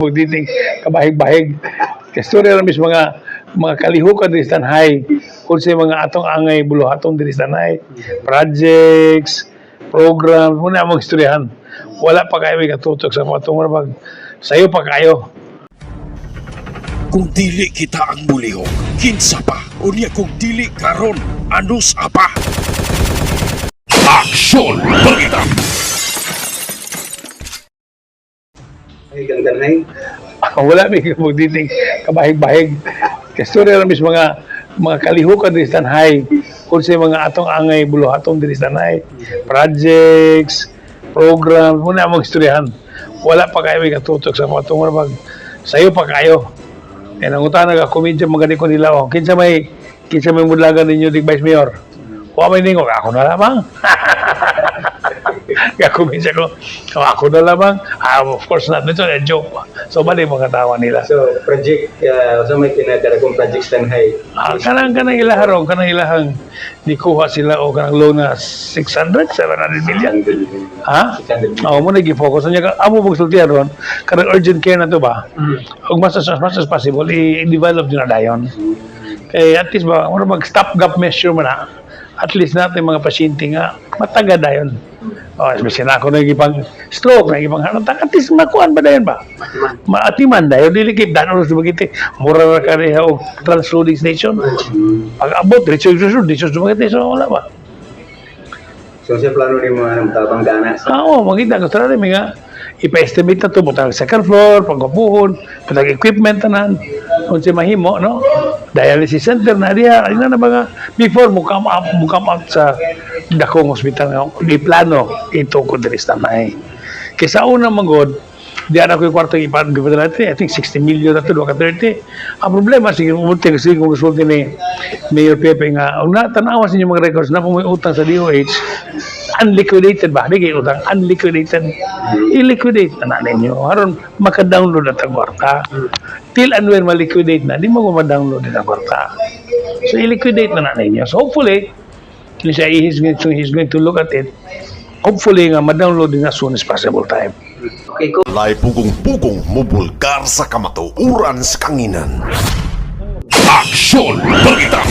Pagditing kabahig-bahig. Kastorya ra mis mga kalihukan diri sa tanhay. Kung sa mga atong angay buluhaton diri sa tanhay. Projects, programs, muna ang istoryahan. Wala pa kayo may katutok sa mga tungkol pag sayo pa kayo. Kung dili kita ang mulihok, kinsa pa? Unya kung dili karon, anus apa? Aksyon! Balita! Ay, ganay. Wala may pagditing kabahig-bahig. Kastorya ra mis mga kalihukan diri sa tanhay. Kung sa mga atong angay buluhaton diri sa tanhay. Projects, programs, muna ang istoryahan. Wala pa kayo may katutok sa mga tungkol pag sayo pa kayo. Yan ang utana ka komedya magani ko nila oh. Kinsa may mudlagan ninyo dig Vice Mayor. Wa may ningo ako na lamang. Kaya komedya ko ako na lamang. Of course not ito a joke. So bali mga tawa nila. So, project, sa may tinatara kong project Stanhay. Kanang ilaharong kanang ilahang nikuha sila o kanang loan na 600, 700 million. Ha? 600 million. Oo, mo nag-focus niya. Amo magsultihan ron, kanang urgent care na to ba? Kung mas as possible, i-develop nyo na dayon. Kaya at least ba, mag-stop gap measure mo na. At least natin mga pasyente nga, mataga dayon. O, especially na ako nagipang stroke, nagipang hanatang, at least makuhan ba dayon ba? Maatiman dayon, dilikip, danon sa bagiti. Mura na ka rin o transloading station. Pag abot, diretso sa bagiti, so wala ba? So, siya plano ni mga tabang gana. Oo, makita ko sa rin, nga, ipa-estimate na ito, butang second floor, pagkapuhon, butang equipment na kung si mahimo, no? Dialysis center na diya, ina na mga, before mo come out sa dakong hospital nga, di plano, ito ko diri sa tanay. Kaysa una magod, diyan ako yung kwartong ipan, I think 60 million na ito, 30. Ang problema, sige, umuti kasi kung gusto ni Mayor Pepe nga, kung natanawa sa inyo mga records na kung may utang sa DOH, unliquidated ba? Hindi kayo utang, unliquidated. I-liquidate na ninyo. Haron, maka-download na ang kwarta. Till and when ma-liquidate na, di mo ma-download na ang kwarta. So, i-liquidate na ninyo. So, hopefully, he's going to look at it. Hopefully, nga ma-download din as soon as possible time. Okay, cool. Lay pugong-pugong mubulgar sa kamatuuran sa kanginan. Aksyon! Balita!